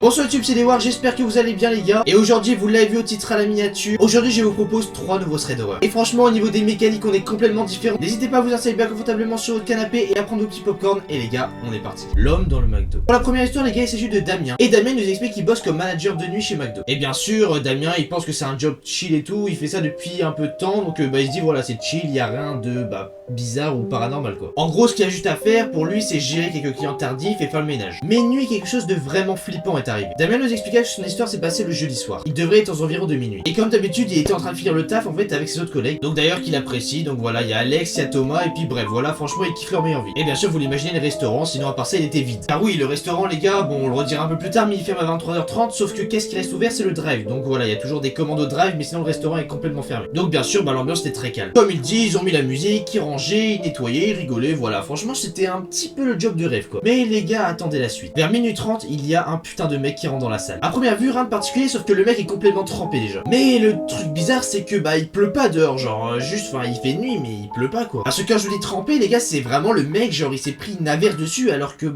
Bonsoir YouTube, c'est Dewar, j'espère que vous allez bien les gars. Et aujourd'hui, vous l'avez vu au titre à la miniature, aujourd'hui je vous propose 3 nouveaux threads d'horreur. Et franchement, au niveau des mécaniques, on est complètement différents. N'hésitez pas à vous installer bien confortablement sur votre canapé et à prendre vos petits popcorn. Et les gars, on est parti. L'homme dans le McDo. Pour la première histoire les gars, il s'agit de Damien. Et Damien nous explique qu'il bosse comme manager de nuit chez McDo. Et bien sûr, Damien il pense que c'est un job chill et tout, il fait ça depuis un peu de temps. Donc il se dit voilà, c'est chill, il y a rien de bizarre ou paranormal quoi. En gros, ce qu'il y a juste à faire pour lui, c'est gérer quelques clients tardifs et faire le ménage. Mais une nuit, quelque chose de vraiment flippant est arrivé. Damien nous explique que son histoire s'est passée le jeudi soir. Il devrait être aux environs de minuit. Et comme d'habitude, il était en train de finir le taf en fait avec ses autres collègues. Donc d'ailleurs qu'il apprécie. Donc voilà, il y a Alex, il y a Thomas et puis bref, voilà, franchement, ils kiffent leur meilleure vie. Et bien sûr, vous l'imaginez le restaurant, sinon à part ça, il était vide. Car oui, le restaurant les gars, bon, on le redira un peu plus tard, mais il ferme à 23h30, sauf que qu'est-ce qui reste ouvert, c'est le drive. Donc voilà, il y a toujours des commandes au drive, mais sinon le restaurant est complètement fermé. Donc bien sûr, l'ambiance était très calme. Comme il dit, ils ont mis la musique, ils rangeaient, ils nettoyaient, ils rigolaient, voilà, franchement, c'était un petit peu le job de rêve quoi. Mais les gars, attendez la suite. Vers minuit 30, il y a un putain de mec qui rentre dans la salle. À première vue, rien de particulier, sauf que le mec est complètement trempé déjà. Mais le truc bizarre, c'est que il pleut pas dehors, genre juste, il fait nuit, mais il pleut pas quoi. Parce que quand je vous dis trempé, les gars, c'est vraiment le mec, genre il s'est pris une averse dessus alors que il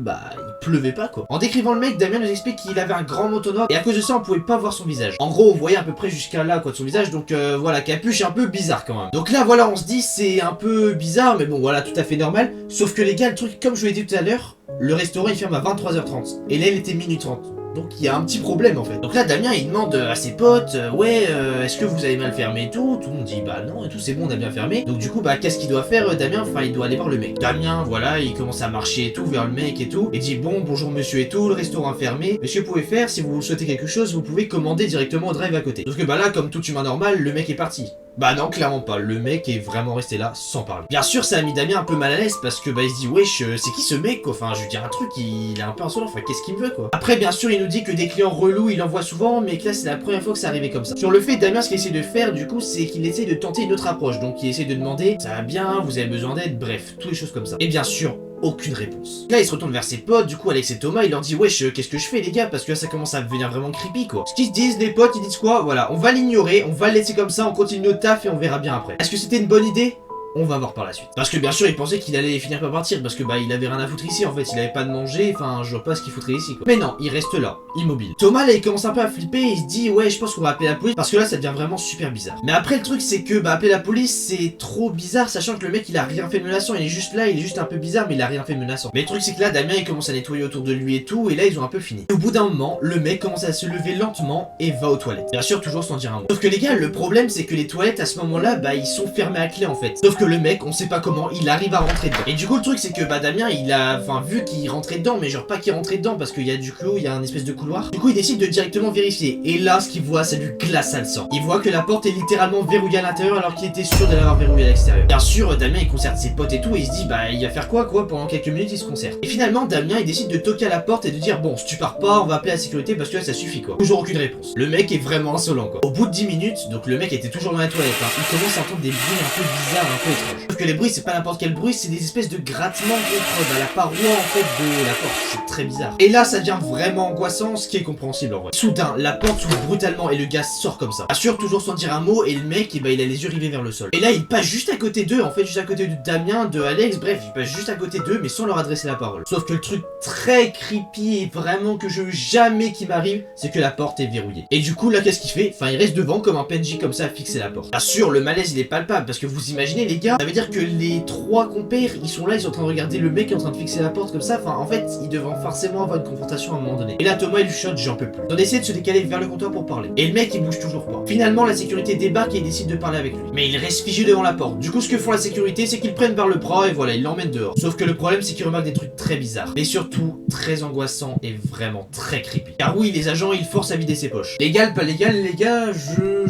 pleuvait pas quoi. En décrivant le mec, Damien nous explique qu'il avait un grand manteau noir et à cause de ça, on pouvait pas voir son visage. En gros, on voyait à peu près jusqu'à là quoi de son visage, donc voilà, capuche un peu bizarre quand même. Donc là, voilà, on se dit c'est un peu bizarre, mais bon, voilà, tout à fait normal. Sauf que les gars, le truc, comme je vous l'ai dit tout à l'heure, le restaurant il ferme à 23h30 et là il était minuit 30. Donc il y a un petit problème en fait. Donc là Damien il demande à ses potes ouais est-ce que vous avez mal fermé et tout. Tout le monde dit non et tout, c'est bon, on a bien fermé. Donc du coup qu'est-ce qu'il doit faire Damien? Il doit aller voir le mec. Damien voilà, il commence à marcher et tout vers le mec et tout. Et dit bonjour monsieur et tout, le restaurant fermé. Mais ce que vous pouvez faire, si vous souhaitez quelque chose, vous pouvez commander directement au drive à côté. Sauf que là comme tout humain normal, le mec est parti. Non, clairement pas, le mec est vraiment resté là sans parler. Bien sûr, ça a mis Damien un peu mal à l'aise parce que il se dit wesh, c'est qui ce mec quoi? Je veux dire un truc, il est un peu insolent, qu'est-ce qu'il me veut quoi? Après, bien sûr, il nous dit que des clients relous, il en voit souvent, mais que là, c'est la première fois que ça arrivait comme ça. Sur le fait, Damien, ce qu'il essaie de faire, du coup, c'est qu'il essaie de tenter une autre approche. Donc, il essaie de demander, ça va bien, vous avez besoin d'aide, bref, toutes les choses comme ça. Et bien sûr, aucune réponse. Là il se retourne vers ses potes, du coup Alex et Thomas il leur dit wesh qu'est-ce que je fais les gars, parce que là ça commence à devenir vraiment creepy quoi. Ce qu'ils se disent les potes, ils disent quoi? Voilà, on va l'ignorer, on va le laisser comme ça, on continue notre taf et on verra bien après. Est-ce que c'était une bonne idée? On va voir par la suite. Parce que bien sûr il pensait qu'il allait finir par partir, parce que il avait rien à foutre ici en fait, il avait pas de manger, je vois pas ce qu'il foutrait ici quoi. Mais non, il reste là, immobile. Thomas là il commence un peu à flipper, il se dit ouais je pense qu'on va appeler la police, parce que là ça devient vraiment super bizarre. Mais après le truc c'est que appeler la police c'est trop bizarre, sachant que le mec il a rien fait de menaçant, il est juste là, il est juste un peu bizarre mais il a rien fait de menaçant. Mais le truc c'est que là Damien il commence à nettoyer autour de lui et tout, et là ils ont un peu fini. Et au bout d'un moment, le mec commence à se lever lentement et va aux toilettes. Bien sûr toujours sans dire un mot. Sauf que les gars, le problème c'est que les toilettes à ce moment là ils sont fermées à clé en fait. Sauf que le mec, on sait pas comment il arrive à rentrer dedans. Et du coup le truc c'est que Damien il a vu qu'il rentrait dedans, mais genre pas qu'il rentrait dedans parce qu'il y a du clos, il y a un espèce de couloir. Du coup il décide de directement vérifier. Et là ce qu'il voit c'est du glaçant le sang. Il voit que la porte est littéralement verrouillée à l'intérieur alors qu'il était sûr de l'avoir verrouillée à l'extérieur. Bien sûr Damien il concerte ses potes et tout et il se dit il va faire quoi pendant quelques minutes il se concerte. Et finalement Damien il décide de toquer à la porte et de dire bon si tu pars pas on va appeler la sécurité parce que là ça suffit quoi. Toujours aucune réponse. Le mec est vraiment insolent quoi. Au bout de 10 minutes, donc le mec était toujours dans la toilette, il commence à entendre des bruits un peu bizarres, un peu étranges. Sauf que les bruits c'est pas n'importe quel bruit, c'est des espèces de grattements contre la paroi en fait de la porte, c'est très bizarre. Et là ça devient vraiment angoissant, ce qui est compréhensible en vrai. Soudain, la porte s'ouvre brutalement et le gars sort comme ça. Assure toujours sans dire un mot et le mec il a les yeux rivés vers le sol. Et là il passe juste à côté d'eux, en fait juste à côté de Damien, de Alex, bref il passe juste à côté d'eux mais sans leur adresser la parole. Sauf que le truc très creepy et vraiment que je veux jamais qu'il m'arrive, c'est que la porte est verrouillée. Et du coup là qu'est-ce qu'il fait? Il reste devant comme un PNJ comme ça à fixer la porte. Assure le malaise il est palpable parce que vous imaginez les gars, ça veut dire que les trois compères ils sont là, ils sont en train de regarder le mec qui est en train de fixer la porte comme ça, en fait ils devront forcément avoir une confrontation à un moment donné. Et là Thomas il lui chuchote j'en peux plus. On essaie de se décaler vers le comptoir pour parler. Et le mec il bouge toujours pas. Finalement la sécurité débarque et il décide de parler avec lui. Mais il reste figé devant la porte. Du coup ce que font la sécurité c'est qu'ils le prennent par le bras et voilà ils l'emmènent dehors. Sauf que le problème c'est qu'ils remarquent des trucs très bizarres. Mais surtout très angoissants et vraiment très creepy. Car oui les agents ils forcent à vider ses poches. Légal, pas légal les gars,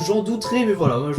j'en douterais mais voilà moi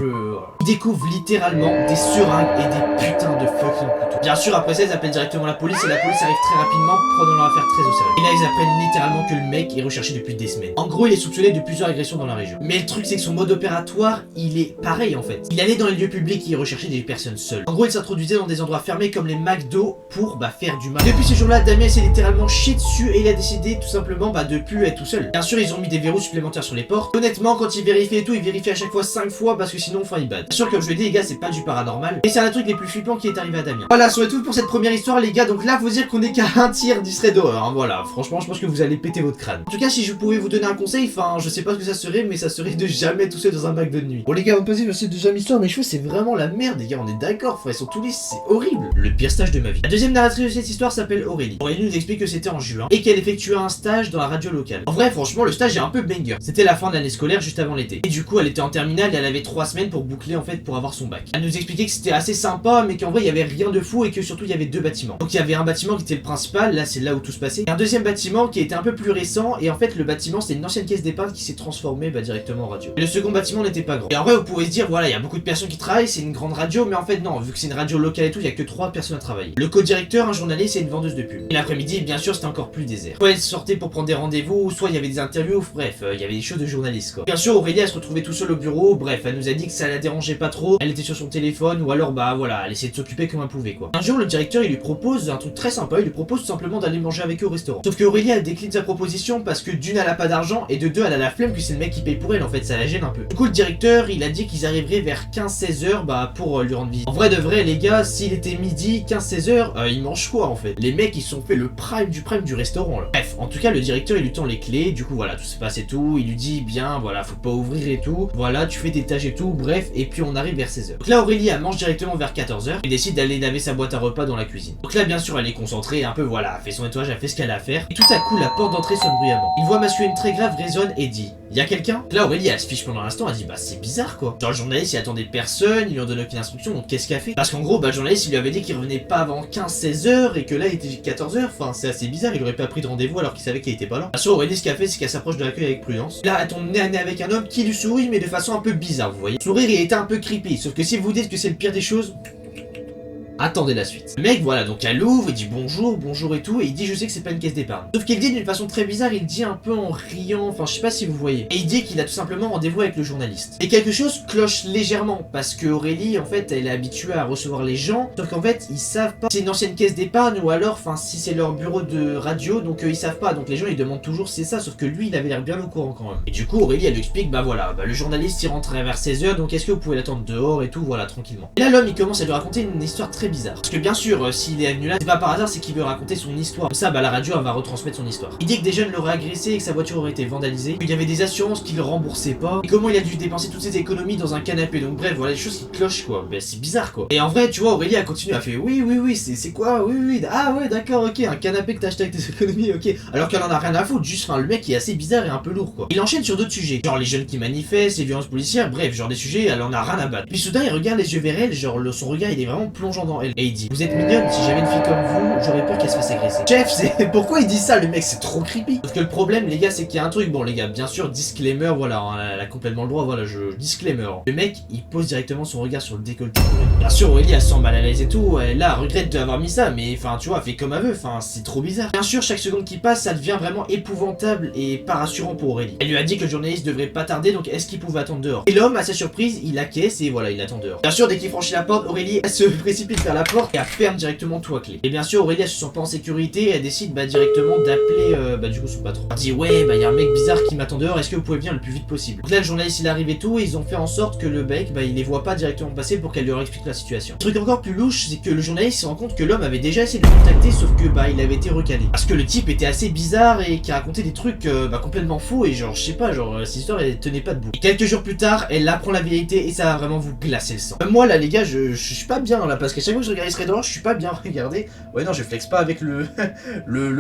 Ils découvrent littéralement des seringues et des putains de fucking couteaux. Bien sûr après ça ils appellent directement la police et la police arrive très rapidement prenant leur affaire très au sérieux. Et là ils apprennent littéralement que le mec est recherché depuis des semaines. En gros il est soupçonné de plusieurs agressions dans la région. Mais le truc c'est que son mode opératoire il est pareil en fait. Il allait dans les lieux publics et il recherchait des personnes seules. En gros il s'introduisait dans des endroits fermés comme les McDo pour faire du mal. Depuis ce jour là Damien s'est littéralement chié dessus et il a décidé tout simplement de plus être tout seul. Bien sûr ils ont mis des verrous supplémentaires sur les portes. Honnêtement quand il vérifie et tout il vérifie à chaque fois 5 fois parce que sinon il bad. Bien sûr comme je l'ai dit les gars c'est pas du paranormal Et c'est un des trucs les plus flippants qui est arrivé à Damien. Voilà, ça serait tout pour cette première histoire les gars, donc là faut dire qu'on est qu'à un tiers du thread d'horreur, hein. Voilà, franchement je pense que vous allez péter votre crâne. En tout cas si je pouvais vous donner un conseil, enfin je sais pas ce que ça serait, mais ça serait de jamais tout seul dans un bac de nuit. Bon les gars, on peut passer sur cette deuxième histoire, mes cheveux c'est vraiment la merde les gars, on est d'accord, frère, ils sont tous lisses, c'est horrible. Le pire stage de ma vie. La deuxième narratrice de cette histoire s'appelle Aurélie. Aurélie nous explique que c'était en juin et qu'elle effectuait un stage dans la radio locale. En vrai franchement le stage est un peu banger. C'était la fin de l'année scolaire juste avant l'été. Et du coup elle était en terminale et elle avait 3 semaines pour boucler en fait pour avoir son bac. Elle nous expliquait que c'était assez sympa mais qu'en vrai il y avait rien de fou et que surtout il y avait 2 bâtiments. Donc il y avait un bâtiment qui était le principal, là c'est là où tout se passait. Et un deuxième bâtiment qui était un peu plus récent et en fait le bâtiment c'était une ancienne caisse d'épargne qui s'est transformée directement en radio. Et le second bâtiment n'était pas grand. Et en vrai vous pouvez se dire voilà il y a beaucoup de personnes qui travaillent, c'est une grande radio mais en fait non, vu que c'est une radio locale et tout il y a que 3 personnes à travailler. Le co-directeur, un journaliste et une vendeuse de pub. Et l'après-midi bien sûr c'était encore plus désert. Soit elle sortait pour prendre des rendez-vous, soit il y avait des interviews, bref il y avait des choses de journalistes quoi. Bien sûr Aurélie elle se retrouvait tout seul au bureau, bref elle nous a dit que ça la dérangeait pas trop, elle était sur son téléphone ou alors bah voilà elle essayait de s'occuper comme elle pouvait quoi. Un jour le directeur il lui propose un truc très sympa, il lui propose tout simplement d'aller manger avec eux au restaurant. Sauf que Aurélie elle décline sa proposition parce que d'une elle a pas d'argent et de deux elle a la flemme que c'est le mec qui paye pour elle en fait, ça la gêne un peu. Du coup le directeur il a dit qu'ils arriveraient vers 15-16 heures bah pour lui rendre visite. En vrai de vrai les gars, s'il était midi 15-16 heures, ils mangent quoi en fait? Les mecs ils se sont fait le prime du restaurant là. Bref, en tout cas le directeur il lui tend les clés, du coup voilà tout se passe et tout, il lui dit bien voilà faut pas ouvrir et tout, voilà tu fais tes tâches et tout, bref et puis on arrive vers 16 heures. Donc là Aurélie elle mange directement vers 14 heures et décide d'aller laver sa boîte à repas dans la cuisine. Donc là bien sûr elle est concentrée un peu voilà, elle fait son nettoyage, elle fait ce qu'elle a à faire et tout à coup la porte d'entrée sonne bruyamment. Une voix masculine très grave résonne et dit y'a quelqu'un? Là Aurélie elle se fiche pendant l'instant, elle dit bah c'est bizarre quoi. Genre le journaliste il attendait personne, il lui en donne aucune instruction donc qu'est-ce qu'elle fait? Parce qu'en gros bah le journaliste il lui avait dit qu'il revenait pas avant 15-16 heures et que là il était 14 heures, enfin c'est assez bizarre, il aurait pas pris de rendez-vous alors qu'il savait qu'il était pas là. Bien sûr Aurélie ce qu'elle fait c'est qu'elle s'approche de l'accueil avec prudence. Là elle tombe nez à nez avec un homme qui lui sourit mais de façon un peu bizarre vous voyez. Le sourire il était un peu creepy, sauf que si vous dites que c'est le pire des choses, attendez la suite. Le mec, voilà, donc elle ouvre, il dit bonjour, bonjour et tout, et il dit je sais que c'est pas une caisse d'épargne. Sauf qu'il dit d'une façon très bizarre, il dit un peu en riant, enfin je sais pas si vous voyez. Et il dit qu'il a tout simplement rendez-vous avec le journaliste. Et quelque chose cloche légèrement, parce que Aurélie, en fait, elle est habituée à recevoir les gens, sauf qu'en fait, ils savent pas si c'est une ancienne caisse d'épargne ou alors, enfin si c'est leur bureau de radio, donc ils savent pas. Donc les gens ils demandent toujours si c'est ça, sauf que lui il avait l'air bien au courant quand même. Et du coup Aurélie elle lui explique bah voilà, bah le journaliste il rentrait vers 16 heures, donc est-ce que vous pouvez l'attendre dehors et tout, voilà tranquillement. Et là l'homme il commence à lui raconter une histoire très bizarre. Parce que bien sûr, s'il est venu là, c'est pas par hasard, c'est qu'il veut raconter son histoire. Comme ça, bah la radio elle va retransmettre son histoire. Il dit que des jeunes l'auraient agressé et que sa voiture aurait été vandalisée, qu'il y avait des assurances qu'il remboursaient pas, et comment il a dû dépenser toutes ses économies dans un canapé. Donc bref, voilà des choses qui clochent quoi. Ben c'est bizarre quoi. Et en vrai, tu vois, Aurélie a continué à faire oui, c'est quoi? Oui, ah ouais, d'accord, ok, un canapé que t'as acheté avec tes économies, ok. Alors qu'elle en a rien à foutre, juste, enfin, le mec est assez bizarre et un peu lourd quoi. Il enchaîne sur d'autres sujets, genre les jeunes qui manifestent, les violences policières, bref, genre des sujets, elle en a rien à battre. Puis soudain, il regarde les yeux vers elle, genre son regard il est vraiment plongeant dans elle. Et il dit vous êtes mignonne, si j'avais une fille comme vous, j'aurais peur qu'elle se fasse agresser. Chef, c'est pourquoi il dit ça, le mec, c'est trop creepy. Parce que le problème, les gars, c'est qu'il y a un truc. Bon, les gars, bien sûr, disclaimer, voilà, elle a complètement le droit, voilà, disclaimer. Le mec, il pose directement son regard sur le décolleté. Bien sûr, Aurélie, elle se sent mal à l'aise et tout. Elle là, regrette d'avoir mis ça, mais enfin, tu vois, elle fait comme elle veut. Enfin, c'est trop bizarre. Bien sûr, chaque seconde qui passe, ça devient vraiment épouvantable et pas rassurant pour Aurélie. Elle lui a dit que le journaliste devrait pas tarder, donc est-ce qu'il pouvait attendre dehors? Et l'homme, à sa surprise, il acquiesce et voilà, il attend dehors. Bien sûr, dès qu'il franchit la porte, Aurélie, elle se précipite vers la porte et elle ferme directement tout à clé. Et bien sûr, Aurélie elle se sent pas en sécurité, elle décide directement d'appeler du coup son patron. Elle dit ouais y a un mec bizarre qui m'attend dehors, est-ce que vous pouvez venir le plus vite possible? Donc là le journaliste il arrive et tout, et ils ont fait en sorte que le mec il les voit pas directement passer pour qu'elle leur explique la situation. Le truc encore plus louche c'est que le journaliste se rend compte que l'homme avait déjà essayé de le contacter, sauf que il avait été recalé. Parce que le type était assez bizarre et qui racontait des trucs complètement faux et genre je sais pas, genre cette histoire elle tenait pas debout. Et quelques jours plus tard elle apprend la vérité et ça va vraiment vous glacer le sang. Même moi là les gars je suis pas bien là, parce qu'à chaque fois que je regarde ce d'horreur je suis pas bien, regardez. Ouais non je flex pas avec le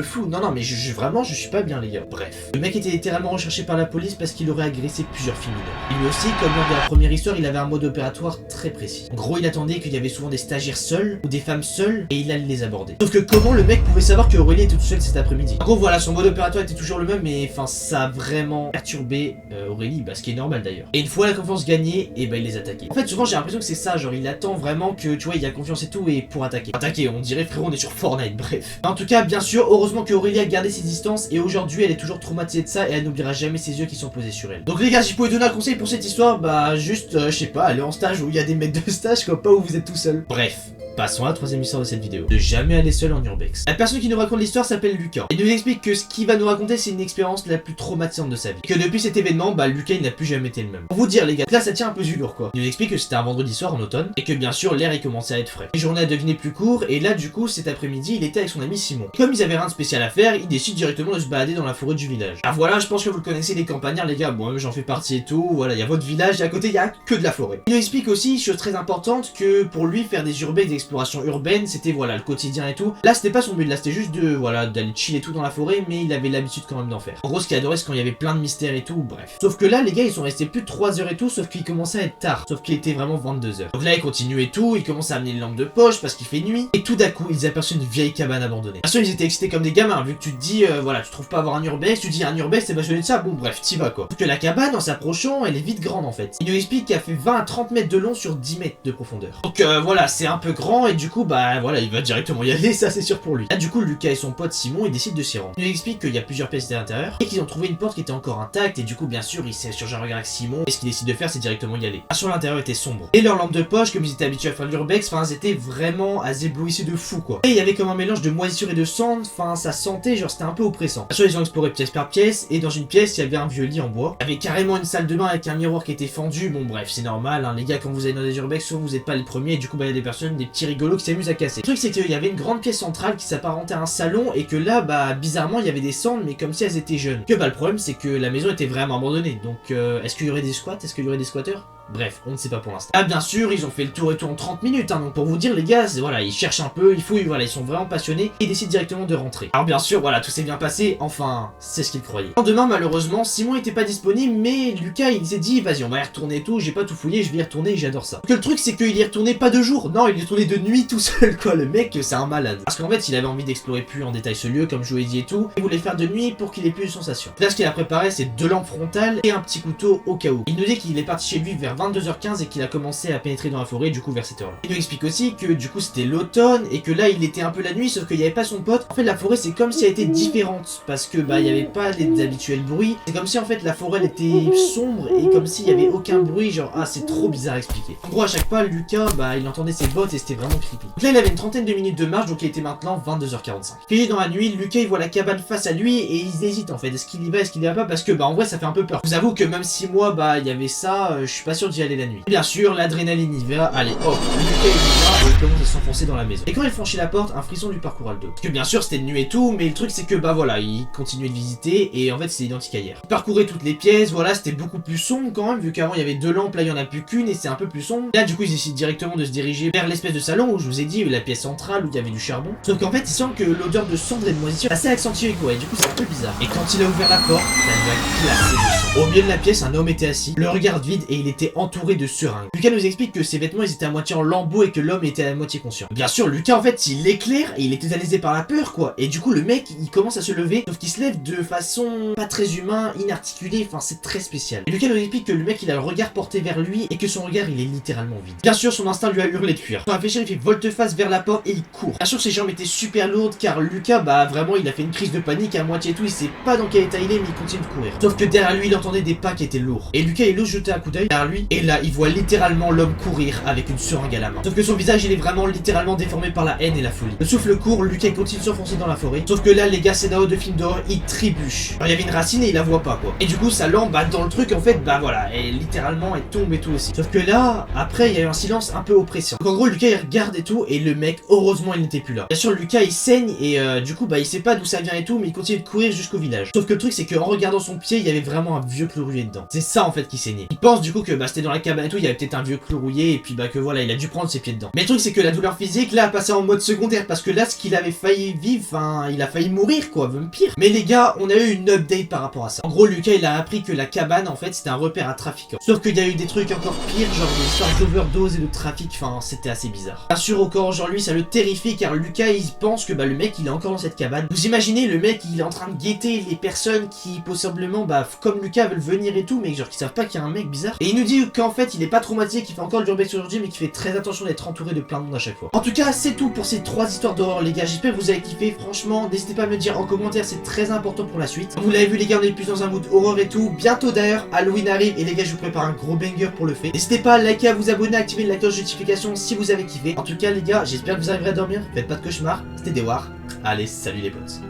flou, non mais vraiment je suis pas bien les gars. Bref, le mec était littéralement recherché par la police parce qu'il aurait agressé plusieurs filles mineures. Et lui aussi, comme lors de la première histoire, il avait un mode opératoire très précis. En gros il attendait qu'il y avait souvent des stagiaires seuls ou des femmes seules et il allait les aborder. Sauf que comment le mec pouvait savoir que Aurélie était toute seule cet après-midi? En gros voilà, son mode opératoire était toujours le même, mais enfin ça a vraiment perturbé Aurélie, ce qui est normal d'ailleurs. Et une fois la confiance gagnée, et il les attaquait. En fait souvent j'ai l'impression que c'est ça, genre il attend vraiment que tu vois il y a confiance et tout et pour attaquer. On dirait frérot on est sur Fortnite, bref. En tout cas bien sûr, heureusement que Aurélie a gardé ses distances et aujourd'hui elle est toujours traumatisée de ça et elle n'oubliera jamais ses yeux qui sont posés sur elle. Donc les gars, si je pouvais donner un conseil pour cette histoire, juste je sais pas, aller en stage où il y a des mecs de stage quoi, pas où vous êtes tout seul. Bref. passons à la troisième histoire de cette vidéo. Ne jamais aller seul en urbex. La personne qui nous raconte l'histoire s'appelle Lucas. Il nous explique que ce qu'il va nous raconter c'est une expérience la plus traumatisante de sa vie. Et que depuis cet événement, Lucas il n'a plus jamais été le même. Pour vous dire les gars, là ça tient un peu du lourd quoi. Il nous explique que c'était un vendredi soir en automne et que bien sûr l'air est commencé à être frais. Les journées devenaient plus courtes et là du coup cet après-midi il était avec son ami Simon. Comme ils avaient rien de spécial à faire, ils décident directement de se balader dans la forêt du village. Ah voilà, je pense que vous le connaissez les campagnards les gars, bon j'en fais partie et tout, voilà il y a votre village et à côté il y a que de la forêt. Il nous explique aussi, chose très importante, que pour lui faire des urbex, des explorations urbaines, c'était voilà le quotidien et tout. Là c'était pas son but, là c'était juste de voilà d'aller chill et tout dans la forêt, mais il avait l'habitude quand même d'en faire. En gros ce qu'il adorait c'est quand il y avait plein de mystères et tout, bref. Sauf que là les gars ils sont restés plus de 3 heures et tout, sauf qu'il commençait à être tard, sauf qu'il était vraiment 22 h. Donc là il continue et tout, il commence à amener une lampe de poche parce qu'il fait nuit, et tout d'un coup ils aperçoivent une vieille cabane abandonnée. Bien sûr ils étaient excités comme des gamins, vu que tu te dis voilà tu trouves pas avoir un urbex, tu dis un urbex t'es passionné de ça, bon bref t'y vas quoi. Sauf que la cabane en s'approchant elle est vite grande en fait. Il nous explique qu'elle fait 20 à 30 mètres de long sur 10 mètres de profondeur. Donc voilà c'est un peu grand et du coup voilà il va directement y aller, ça c'est sûr pour lui. Là du coup Lucas et son pote Simon ils décident de s'y rendre. Il nous explique qu'il y a plusieurs pièces à l'intérieur et qu'ils ont trouvé une porte qui était encore intacte et du coup bien sûr il s'échange un regard avec Simon et ce qu'il décide de faire c'est directement y aller. Sur l'intérieur était sombre et leur lampe de poche comme ils étaient habitués à faire l'urbex, enfin c'était vraiment à éblouisser de fou quoi. Et il y avait comme un mélange de moisissure et de cendre, enfin ça sentait genre c'était un peu oppressant. Bien sûr ils ont exploré pièce par pièce et dans une pièce il y avait un vieux lit en bois. Il y avait carrément une salle de bain avec un miroir qui était fendu, bon bref c'est normal hein, les gars quand vous allez dans des urbex souvent vous êtes pas les premiers et du coup il y a des personnes, des petits rigolos qui s'amusent à casser. Le truc c'est qu'il y avait une grande pièce centrale qui s'apparentait à un salon et que là bizarrement il y avait des cendres mais comme si elles étaient jeunes. Que le problème c'est que la maison était vraiment abandonnée donc est-ce qu'il y aurait des squats, est-ce qu'il y aurait des squatteurs? Bref, on ne sait pas pour l'instant. Ah bien sûr, ils ont fait le tour et tout en 30 minutes, hein, donc pour vous dire les gars, voilà, ils cherchent un peu, ils fouillent, voilà, ils sont vraiment passionnés et ils décident directement de rentrer. Alors bien sûr, voilà, tout s'est bien passé, enfin, c'est ce qu'ils croyaient. Le lendemain, malheureusement, Simon était pas disponible, mais Lucas, il s'est dit, vas-y, on va y retourner et tout, j'ai pas tout fouillé, je vais y retourner, j'adore ça. Que le truc, c'est qu'il y retournait pas de jour, non, il y retournait de nuit tout seul, quoi, le mec, c'est un malade. Parce qu'en fait, il avait envie d'explorer plus en détail ce lieu, comme je vous l'ai dit et tout, il voulait faire de nuit pour qu'il ait plus de sensations. Là, ce qu'il a préparé, c'est 2 lampes frontales et un petit couteau au cas où. Il nous dit qu'il est parti chez lui vers 22 h 15 et qu'il a commencé à pénétrer dans la forêt du coup vers cette heure là. Il nous explique aussi que du coup c'était l'automne et que là il était un peu la nuit sauf qu'il n'y avait pas son pote. En fait la forêt c'est comme si elle était différente parce que il n'y avait pas les habituels bruits. C'est comme si en fait la forêt elle était sombre et comme s'il n'y avait aucun bruit, genre c'est trop bizarre à expliquer. En gros à chaque pas Lucas il entendait ses bottes et c'était vraiment creepy. Donc là il avait une trentaine de minutes de marche donc il était maintenant 22 h 45. Puis dans la nuit Lucas il voit la cabane face à lui et il hésite en fait, est-ce qu'il y va, est-ce qu'il y va pas parce que en vrai ça fait un peu peur. Je vous avoue que même si moi il y avait ça, je suis pas sûr d'y aller la nuit. Bien sûr, l'adrénaline y va, allez hop, Lucas il y va et il commence à s'enfoncer dans la maison. Et quand il franchit la porte, un frisson lui parcourt le dos. Parce que bien sûr c'était de nuit et tout, mais le truc c'est que voilà, il continuait de visiter et en fait c'est identique à hier. Il parcourait toutes les pièces, voilà, c'était beaucoup plus sombre quand même, vu qu'avant il y avait 2 lampes, là il y en a plus qu'une et c'est un peu plus sombre. Là du coup ils décident directement de se diriger vers l'espèce de salon où je vous ai dit, la pièce centrale où il y avait du charbon. Sauf qu'en fait il sent que l'odeur de cendre et de moisissure est assez accentuée quoi, et du coup c'est un peu bizarre. Et quand il a ouvert la porte, il a glacé le sang. Au milieu de la pièce, un homme était assis, le regard vide et il était entouré de seringues. Lucas nous explique que ses vêtements ils étaient à moitié en lambeaux et que l'homme était à moitié conscient. Bien sûr, Lucas en fait il l'éclaire et il est tétanisé par la peur quoi. Et du coup le mec il commence à se lever, sauf qu'il se lève de façon pas très humain, inarticulée, enfin c'est très spécial. Et Lucas nous explique que le mec il a le regard porté vers lui et que son regard il est littéralement vide. Bien sûr son instinct lui a hurlé de fuir. Pour réfléchir il fait volte-face vers la porte et il court. Bien sûr ses jambes étaient super lourdes car Lucas vraiment il a fait une crise de panique à moitié tout, il sait pas dans quel état il est mais il continue de courir. Sauf que derrière lui il entendait des pas qui étaient lourds. Et Lucas il ose jeter un coup d'œil derrière lui et là il voit littéralement l'homme courir avec une seringue à la main. Sauf que son visage il est vraiment littéralement déformé par la haine et la folie. Le souffle court, Lucas continue de s'enfoncer dans la forêt. Sauf que là les gars scénario de film d'horreur il trébuche. Alors il y avait une racine et il la voit pas quoi. Et du coup sa lampe dans le truc en fait voilà, et littéralement elle tombe et tout aussi. Sauf que là après il y a eu un silence un peu oppressant. Donc en gros Lucas il regarde et tout et le mec heureusement il n'était plus là. Bien sûr Lucas il saigne et du coup il sait pas d'où ça vient et tout mais il continue de courir jusqu'au village. Sauf que le truc c'est qu'en regardant son pied il y avait vraiment un vieux clou rouillé dedans. C'est ça en fait qui saignait. Il pense du coup que c'était dans la cabane et tout, il y avait peut-être un vieux clou rouillé et puis que voilà il a dû prendre ses pieds dedans. Mais le truc c'est que la douleur physique là a passé en mode secondaire parce que là ce qu'il avait failli vivre, il a failli mourir quoi, même pire. Mais les gars on a eu une update par rapport à ça. En gros Lucas il a appris que la cabane en fait c'était un repère à trafiquants. Sauf qu'il y a eu des trucs encore pires, genre des histoires d'overdose et de trafic, c'était assez bizarre. Bien sûr encore aujourd'hui ça le terrifie car Lucas il pense que le mec il est encore dans cette cabane. Vous imaginez le mec il est en train de guetter les personnes qui possiblement comme Lucas gars veulent venir et tout, mais genre qui savent pas qu'il y a un mec bizarre. Et il nous dit qu'en fait il est pas traumatisé, qu'il fait encore le urbex aujourd'hui, mais qu'il fait très attention d'être entouré de plein de monde à chaque fois. En tout cas, c'est tout pour ces 3 histoires d'horreur les gars, j'espère que vous avez kiffé. Franchement, n'hésitez pas à me dire en commentaire, c'est très important pour la suite. Vous l'avez vu les gars, on est plus dans un mood horreur et tout. Bientôt d'ailleurs, Halloween arrive et les gars, je vous prépare un gros banger pour le fait. N'hésitez pas à liker, à vous abonner, à activer la cloche de notification si vous avez kiffé. En tout cas les gars, j'espère que vous arriverez à dormir, faites pas de cauchemars, c'était Dewar. Allez, salut les potes.